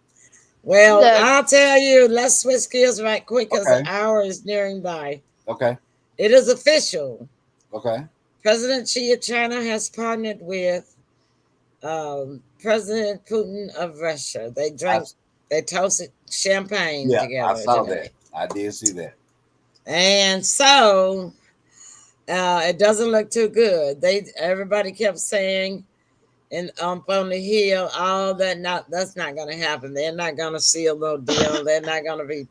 Well, I'll tell you, let's switch gears right quick because the hour is nearing by. Okay. It is official. Okay. President Xi of China has partnered with President Putin of Russia. They toasted champagne together. I saw that. I did see that. And so it doesn't look too good. Everybody kept saying, and on the Hill, that's not going to happen. They're not going to seal no deal. They're not going to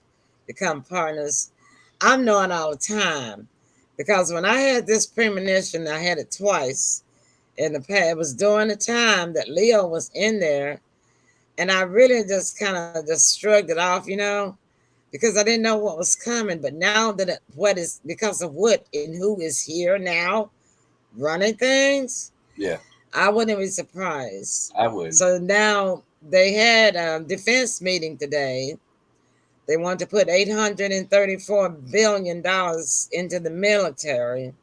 become partners. I'm knowing all the time because when I had this premonition, I had it twice in the past. It was during the time that Leo was in there, and I really just kind of just shrugged it off, because I didn't know what was coming. But now that because of what and who is here now running things, I wouldn't be surprised. I would. So now they had a defense meeting today. They want to put $834 billion into the military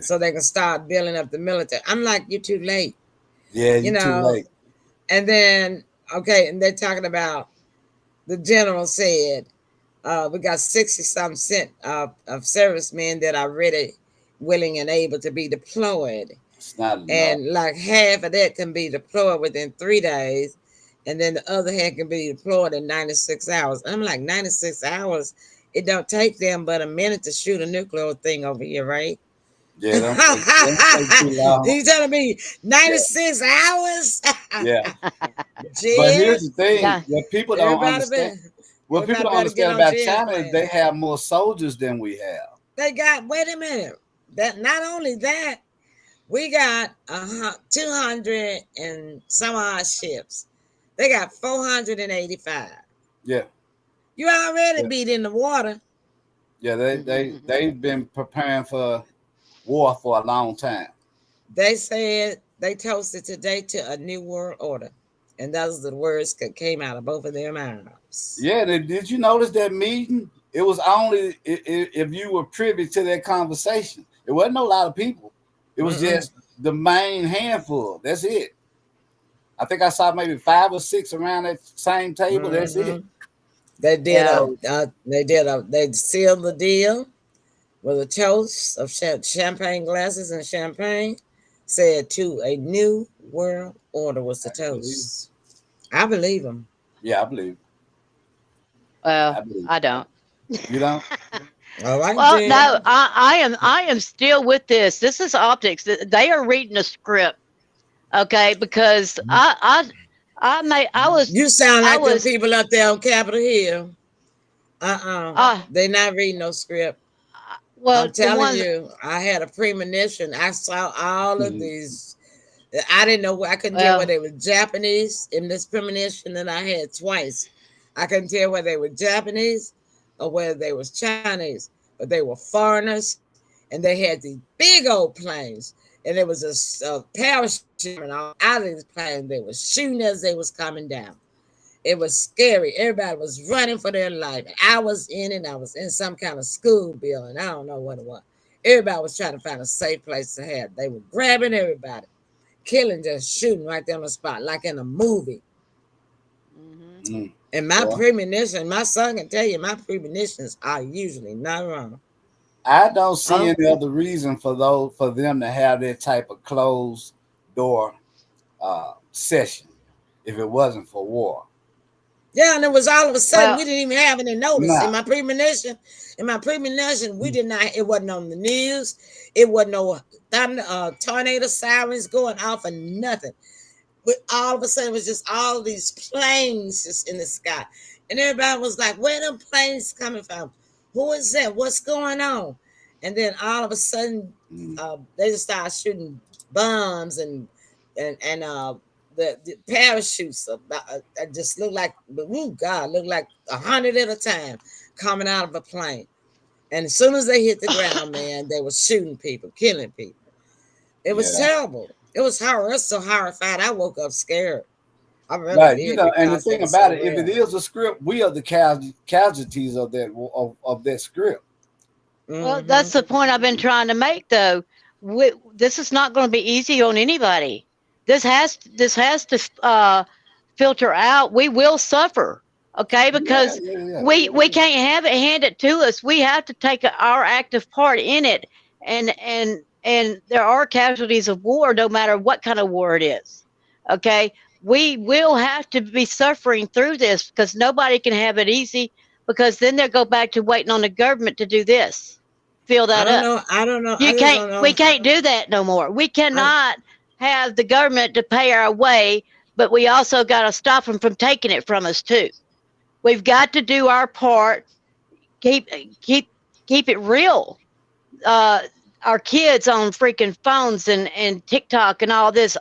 so they can start building up the military. I'm like, you're too late. Yeah, you're too late. And then, and they're talking about, the general said, we got 60-something of servicemen that are ready, willing, and able to be deployed. And like half of that can be deployed within 3 days, and then the other half can be deployed in 96 hours. I'm like, 96 hours? It don't take them but a minute to shoot a nuclear thing over here, right? Yeah, don't take too long. You telling me 96 hours? Yeah. But here's the thing: what people don't understand. What people don't understand about China is they have more soldiers than we have. They got. Wait a minute. That not only that. We got 200 and some odd ships. They got 485. Yeah. You already beat in the water. Yeah, they've been preparing for war for a long time. They said they toasted today to a new world order. And those are the words that came out of both of their mouths. Yeah, did you notice that meeting? It was only if you were privy to that conversation. It wasn't a lot of people. It was just the main handful. That's it. I think I saw maybe 5 or 6 around that same table. That's it. They did they sealed the deal with a toast of champagne glasses and champagne. Said to a new world order was the toast. I believe them. Yeah, I believe. Well, I don't. You don't? All right, well, Jen. no, I am still with this. This is optics. They are reading a script, okay? Because I was. You sound like the people up there on Capitol Hill. They're not reading no script. Well, I'm telling you, I had a premonition. I saw all of these. I didn't know. I couldn't tell whether they were Japanese in this premonition that I had twice. I couldn't tell whether they were Japanese or whether they was Chinese, but they were foreigners, and they had these big old planes, and there was a parachute out of these planes. They were shooting as they was coming down. It was scary. Everybody was running for their life. I was in it. I was in some kind of school building. I don't know what it was. Everybody was trying to find a safe place to have. They were grabbing everybody, killing, just shooting right there on the spot, like in a movie. And my premonition, my son can tell you, my premonitions are usually not wrong. I don't see any other reason for them to have that type of closed door session if it wasn't for war. Yeah, and it was all of a sudden we didn't even have any notice. In my premonition, we did not. It wasn't on the news. It wasn't no tornado sirens going off or nothing. But all of a sudden, it was just all these planes just in the sky, and everybody was like, "Where them planes coming from? Who is that? What's going on?" And then all of a sudden, they just started shooting bombs and the parachutes just looked like, looked like 100 at a time coming out of a plane. And as soon as they hit the ground, man, they were shooting people, killing people. It was terrible. It was horror. I was so horrified. I woke up scared. I really did. And the thing about it, if it is a script, we are the casualties of that script. Well, that's the point I've been trying to make, though. This is not going to be easy on anybody. This has to filter out. We will suffer, okay? Because we can't have it handed to us. We have to take our active part in it, and there are casualties of war, no matter what kind of war it is. Okay, we will have to be suffering through this because nobody can have it easy. Because then they'll go back to waiting on the government to do this, fill that up. I don't know. We can't do that no more. We cannot have the government to pay our way, but we also got to stop them from taking it from us too. We've got to do our part. Keep it real. Our kids on freaking phones and TikTok and all this.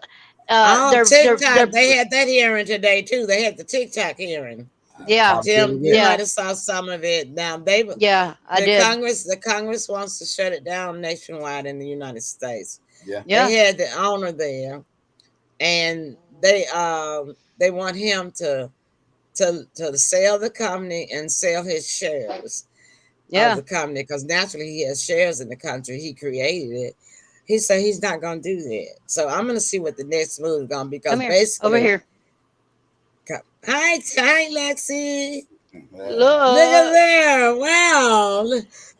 TikTok. They had that hearing today too. They had the TikTok hearing. Yeah, Jim, you might have saw some of it. Now I did. The Congress wants to shut it down nationwide in the United States. Yeah. They had the owner there, and they want him to sell the company and sell his shares of the company, because naturally he has shares in the country. He created it. He said he's not going to do that. So I'm going to see what the next move is going to be. Because basically, over here. Hi, Lexi. Look at there. Wow.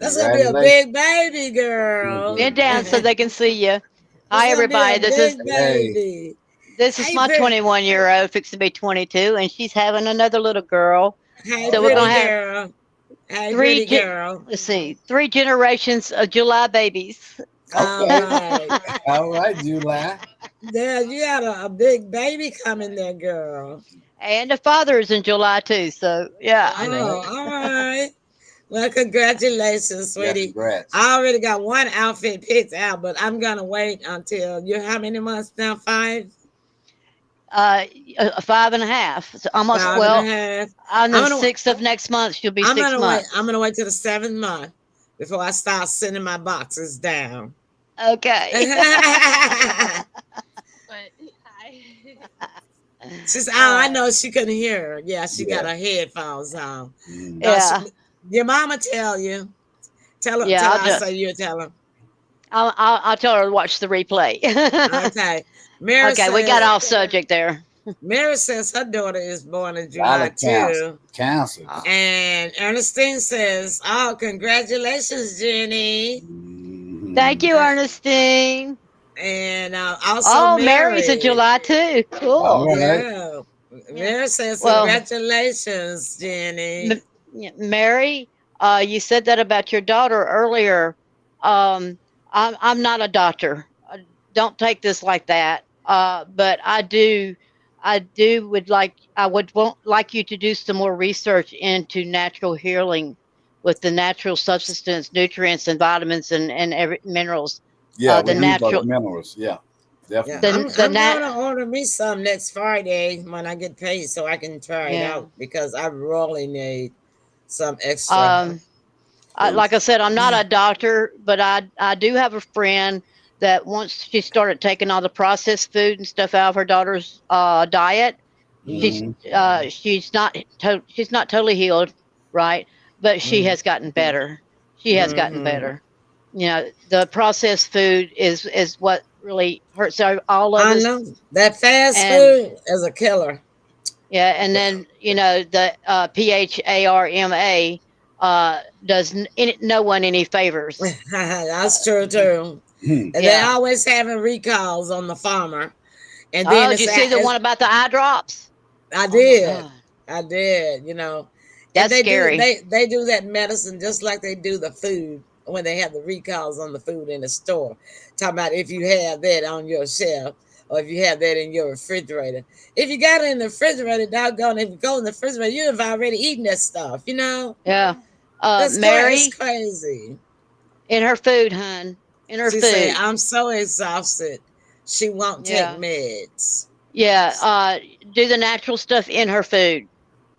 That's going to be a big baby, girl. Bend down so they can see you. Hi, everybody. This is my 21-year-old, fixing to be 22, and she's having another little girl. Hi, so we're going to have let's see, 3 generations of July babies. Okay. All right, July. Yeah, you got a big baby coming there, girl. And the father is in July too, so yeah. Oh, all right. Well, congratulations, sweetie. Yeah, congrats. I already got one outfit picked out, but I'm gonna wait until you're how many months now? 5? 5.5. So almost 5.5. On the 6th of next month, she'll be 6 months. I'm gonna wait till the 7th month before I start sending my boxes down. Okay. She's, I know she couldn't hear her. Yeah, she got Yeah. her headphones on. Yeah. Your mama tell you. Tell her, Yeah, tell her I say you tell her. I'll tell her to watch the replay. Okay. Mary Okay, we got says, off subject there. Mary says her daughter is born in A lot July of cancer. too. Cancer. And Ernestine says, "Oh, congratulations, Jenny." Thank you, Ernestine. And also Oh, Mary. Mary's in July too. Cool. All right. Yeah. Mary says, Well, congratulations, Jenny. Mary, you said that about your daughter earlier. I'm not a doctor. Don't take this like that. But I would like you to do some more research into natural healing with the natural substance, nutrients, and vitamins and minerals. Yeah, The we need those natural. minerals. Yeah, Yeah, definitely. I'm gonna order me some next Friday when I get paid so I can try it Yeah. out because I really need some extra. Like I said, I'm not a doctor, but I do have a friend that once she started taking all the processed food and stuff out of her daughter's diet, she's not totally healed, right? But she has gotten better. She has gotten better. You know, the processed food is what really hurts all of us. I know that fast And- food is a killer. Yeah, and then the PHARMA does no one any favors. That's true too. And they always having recalls on the farmer. And then did you see the one about the eye drops? I did. I did. You know, that's and scary. They do that medicine just like they do the food when they have the recalls on the food in the store. Talking about if you have that on your shelf or if you have that in your refrigerator. If you got it in the refrigerator, doggone, if you go in the refrigerator, you have already eaten that stuff, you know? Yeah. Mary, it's crazy. In her food, hun. In her she food. Said, I'm so exhausted. She won't take meds. Yeah. Do the natural stuff in her food.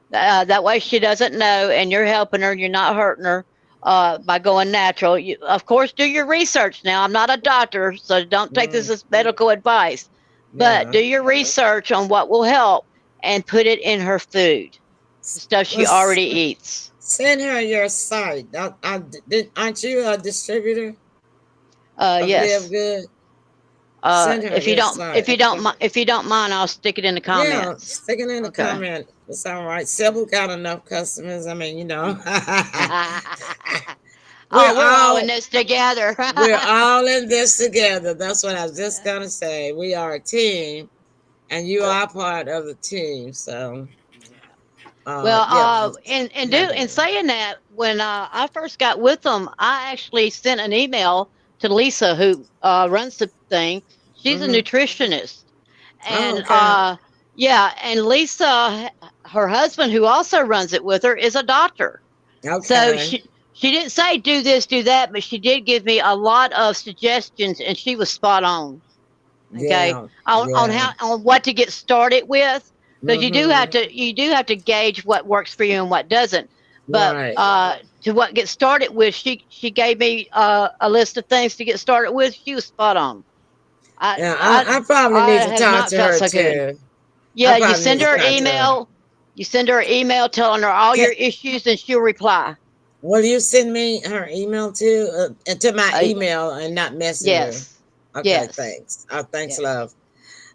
That way she doesn't know, and you're helping her. You're not hurting her by going natural. You, of course, do your research. Now, I'm not a doctor, so don't take this as medical advice. But do your research on what will help and put it in her food. The stuff she already eats. Send her your site. Aren't you a distributor? Yes. Live Good. If you don't mind, I'll stick it in the comments. Yeah, stick it in the comment. It's all right. Sybil got enough customers. I mean, you know. we're all in this together. We're all in this together. That's what I was just gonna say. We are a team, and you are part of the team. So. In saying that, when I first got with them, I actually sent an email to Lisa, who runs the thing. She's a nutritionist, and and Lisa, her husband, who also runs it with her, is a doctor. So she didn't say do this, do that, but she did give me a lot of suggestions, and she was spot on. Okay, on what to get started with. Because you do have to gauge what works for you and what doesn't. But to what get started with, she gave me a list of things to get started with. She was spot on. I probably need to talk to her too. Yeah, you send her an email. You send her an email telling her all your issues, and she'll reply. Will you send me her email too? To my email and not Messenger? Yes. Okay, yes. Thanks. Thanks, love.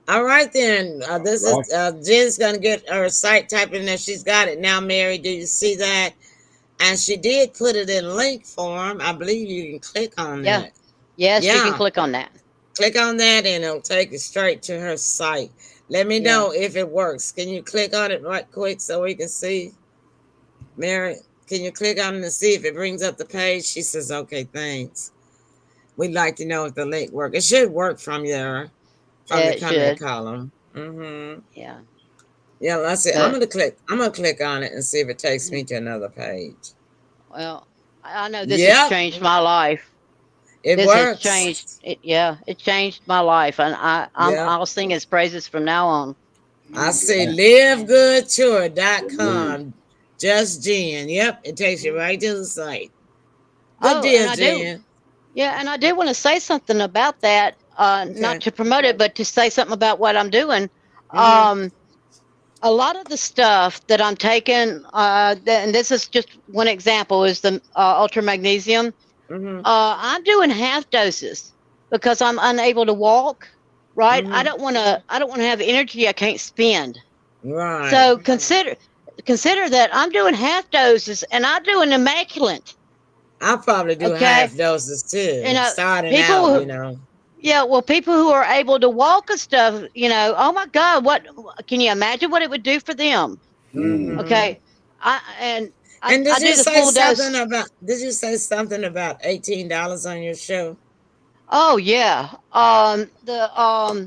All right, then. This is Jenn's going to get her site typed in there. She's got it now, Mary. Do you see that? And she did put it in link form. I believe you can click on that. Yes, you can click on that. Click on that, and it'll take you straight to her site. Let me know if it works. Can you click on it right quick so we can see? Mary, can you click on it and see if it brings up the page? She says, okay, thanks. We'd like to know if the link works. It should work from there. From the comment column. Yeah. Yeah, let's see. I'm gonna click on it and see if it takes me to another page. Well, I know this has changed my life. This works. Has changed. It changed my life, and I'll sing his praises from now on. I see livegoodtour.com. Just Jen. Yep, it takes you right to the site. Good deal, Jen. Yeah, and I did want to say something about that. Not to promote it, but to say something about what I'm doing. A lot of the stuff that I'm taking, and this is just one example, is the ultra magnesium. I'm doing half doses because I'm unable to walk. Right, I don't want to. I don't want to have energy I can't spend. Right. So consider that I'm doing half doses, and I'm doing immaculate. I'll probably do half doses too. Starting out, you know. Yeah, well, people who are able to walk and stuff, you know, oh my God, what can you imagine what it would do for them? Okay, And did I you do the say full something dose. about? Did you say something about $18 on your show? Oh yeah, the I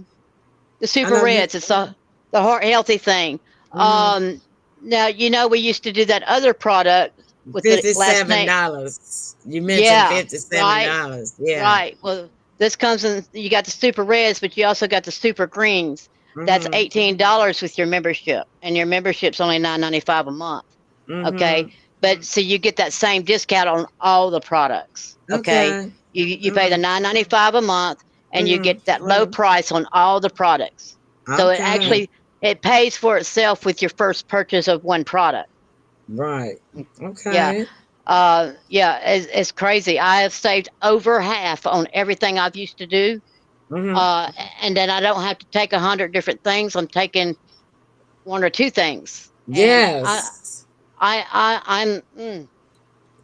super know you. reds. It's the heart healthy thing. Now you know we used to do that other product with the last name. $57. You mentioned Yeah, $57. Yeah. right. Well, this comes in. You got the super reds, but you also got the super greens. That's $18 with your membership, and your membership's only $9.95 a month. Okay, but so you get that same discount on all the products. Okay, you pay the $9.95 a month, and you get that low price on all the products. So it actually it pays for itself with your first purchase of one product. Right. Okay. Yeah. Yeah, it's crazy. I have saved over half on everything I've used to do. And then I don't have to take 100 different things. I'm taking one or two things. Yes. I'm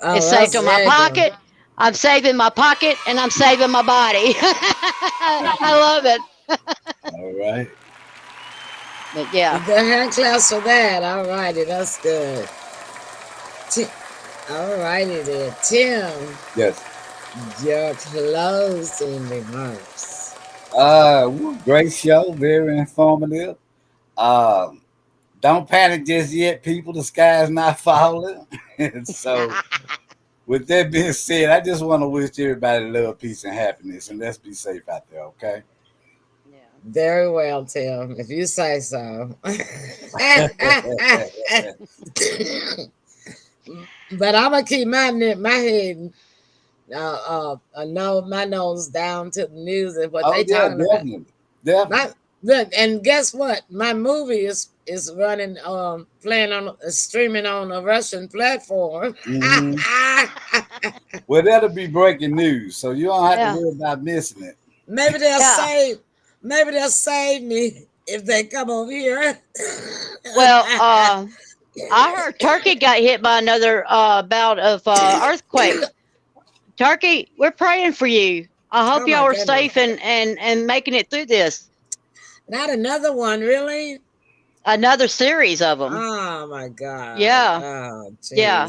Oh, it's saved on my very good. pocket. I'm saving my pocket and I'm saving my body. I love it. All right. But yeah. The hand claps for that. All righty, that's good. All righty then. Tim. Yes. Your closing remarks. Great show, very informative. Don't panic just yet, people. The sky is not falling. So, with that being said, I just want to wish everybody love, peace, and happiness, and let's be safe out there, okay? Yeah. Very well, Tim. If you say so. But I'm gonna keep my head, my nose down to the news and what they talking about. Definitely. And guess what? My movie is running, playing on, streaming on a Russian platform. Well, that'll be breaking news, so you don't have to worry about missing it. Maybe they'll save me if they come over here. Well, I heard Turkey got hit by another bout of earthquake. Turkey, we're praying for you. I hope y'all are safe and making it through this. Not another one, really? Another series of them. Oh my God. Yeah. Oh, geez. Yeah.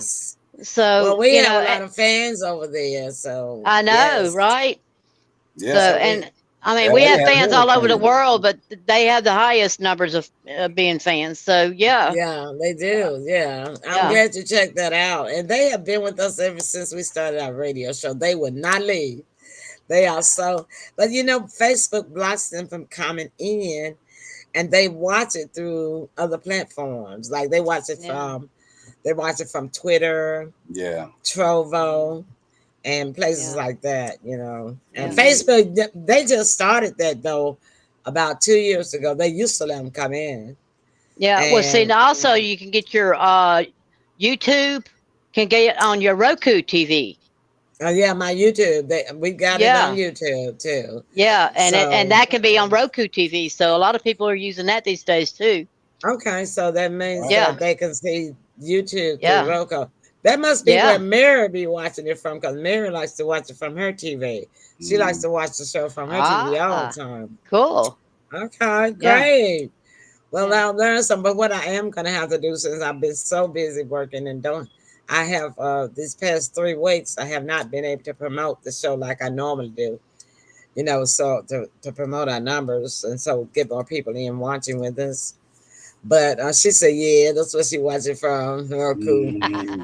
So well, we have a lot of fans over there, so I know, right? Yeah. So and I mean, we have fans all over the world, but they have the highest numbers of being fans. So yeah. Yeah, they do. Yeah. I'm glad you checked that out. And they have been with us ever since we started our radio show. They would not leave. They are so, but you know, Facebook blocks them from coming in, and they watch it through other platforms. Like they watch it from Twitter, Trovo, and places like that, you know. And Facebook, they just started that though about 2 years ago. They used to let them come in. Yeah. Well, see, now also you can get your YouTube can get it on your Roku TV. Oh yeah, my YouTube. We got it on YouTube too. Yeah, and that can be on Roku TV. So a lot of people are using that these days too. Okay, so that means that they can see YouTube through Roku. That must be where Mary be watching it from, because Mary likes to watch it from her TV. She likes to watch the show from her TV all the time. Cool. Okay, great. Well, I'll learn some. But what I am going to have to do, since I've been so busy working and I have these past 3 weeks, I have not been able to promote the show like I normally do, you know, so to promote our numbers and so get more people in watching with us. But she said, yeah, that's what she watching from. Roku.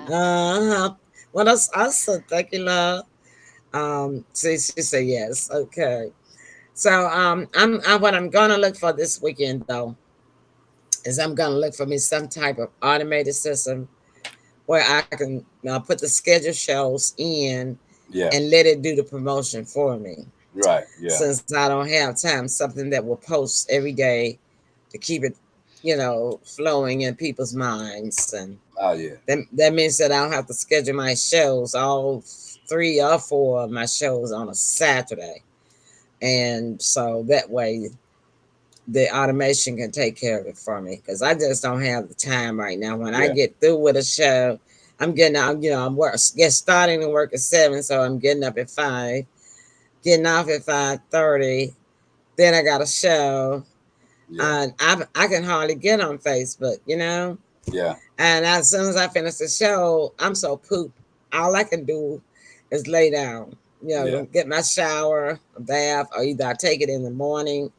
Well, that's awesome. Thank you, love. She said yes. Okay. So what I'm going to look for this weekend, though, is I'm going to look for me some type of automated system where I can put the schedule shows in and let it do the promotion for me. Right. Yeah. Since I don't have time, something that will post every day to keep it, flowing in people's minds. And Oh yeah. that means that I'll have to schedule my shows, all 3 or 4 of my shows, on a Saturday. And so that way the automation can take care of it for me, because I just don't have the time right now. When I get through with a show, I'm getting out, starting to work at 7, so I'm getting up at 5, getting off at 5:30. Then I got a show. And I can hardly get on Facebook, Yeah. And as soon as I finish the show, I'm so pooped. All I can do is lay down, get my shower, a bath, or either I take it in the morning.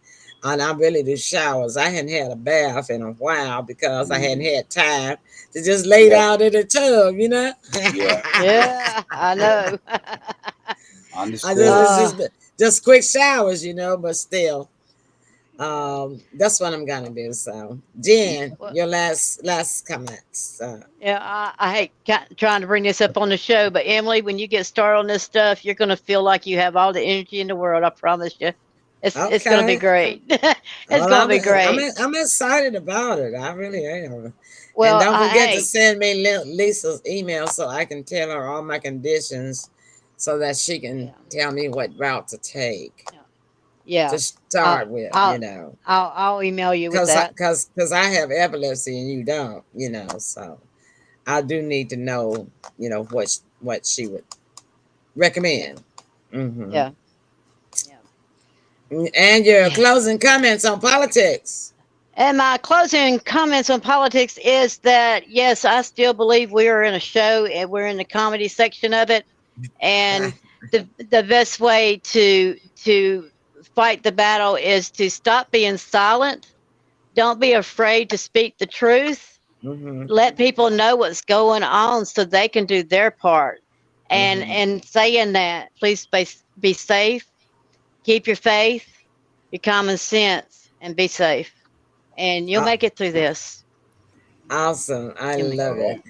And I really do showers. I hadn't had a bath in a while because I hadn't had time to just lay down in the tub, Yeah, I know. Just quick showers, but still. That's what I'm gonna do. So, Jen, your last comments. Yeah, I hate trying to bring this up on the show, but Emily, when you get started on this stuff, you're gonna feel like you have all the energy in the world. I promise you. It's gonna be great. It's gonna be great. I'm excited about it. I really am. Well, and don't forget to send me Lisa's email so I can tell her all my conditions, so that she can tell me what route to take. Yeah. To start with, I'll email you with that. Because I have epilepsy and you don't, so I do need to know, what she would recommend. Mm-hmm. Yeah. And your closing comments on politics. And my closing comments on politics is that, yes, I still believe we are in a show and we're in the comedy section of it. And the best way to fight the battle is to stop being silent. Don't be afraid to speak the truth. Mm-hmm. Let people know what's going on so they can do their part. And saying that, please be safe. Keep your faith, your common sense, and be safe. And you'll make it through this. Awesome. I love it.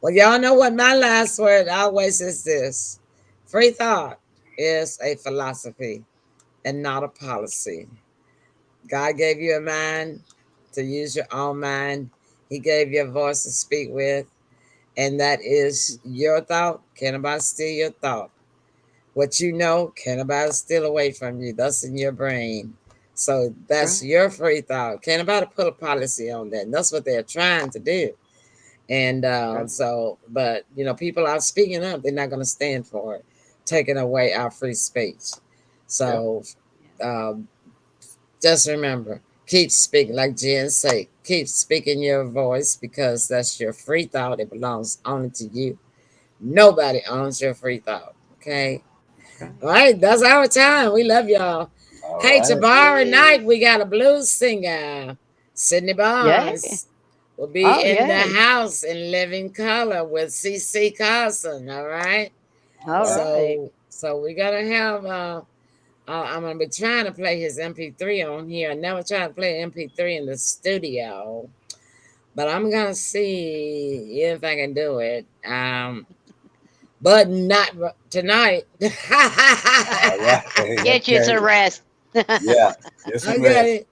Well, y'all know what my last word always is this. Free thought is a philosophy and not a policy. God gave you a mind to use your own mind. He gave you a voice to speak with. And that is your thought. Can't nobody steal your thought. What you know, can't nobody steal away from you. That's in your brain. So that's your free thought. Can't nobody put a policy on that. And that's what they're trying to do. And but people are speaking up. They're not going to stand for it, taking away our free speech. So just remember, keep speaking, like Jen said, keep speaking your voice, because that's your free thought. It belongs only to you. Nobody owns your free thought. Okay. All right, that's our time. We love y'all. Hey, tomorrow night we got a blues singer, Sydney Barnes. Will be in the house in living color with CC Carson. All right. So we're gonna have. I'm gonna be trying to play his MP3 on here. I never tried to play MP3 in the studio, but I'm gonna see if I can do it. But not tonight. Get you some rest. Yes, okay.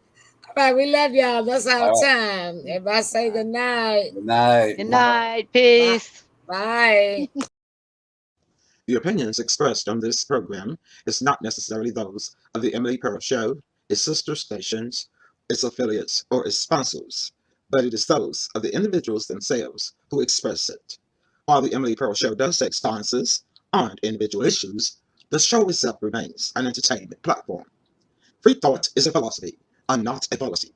All right, we love y'all. That's our time. Everybody say good night. Good night. Good night. Peace. Bye. The opinions expressed on this program is not necessarily those of the Emily Pearl Show, its sister stations, its affiliates, or its sponsors, but it is those of the individuals themselves who express it. While the Emily Pearl Show does take stances on individual issues, the show itself remains an entertainment platform. Free thought is a philosophy and not a policy.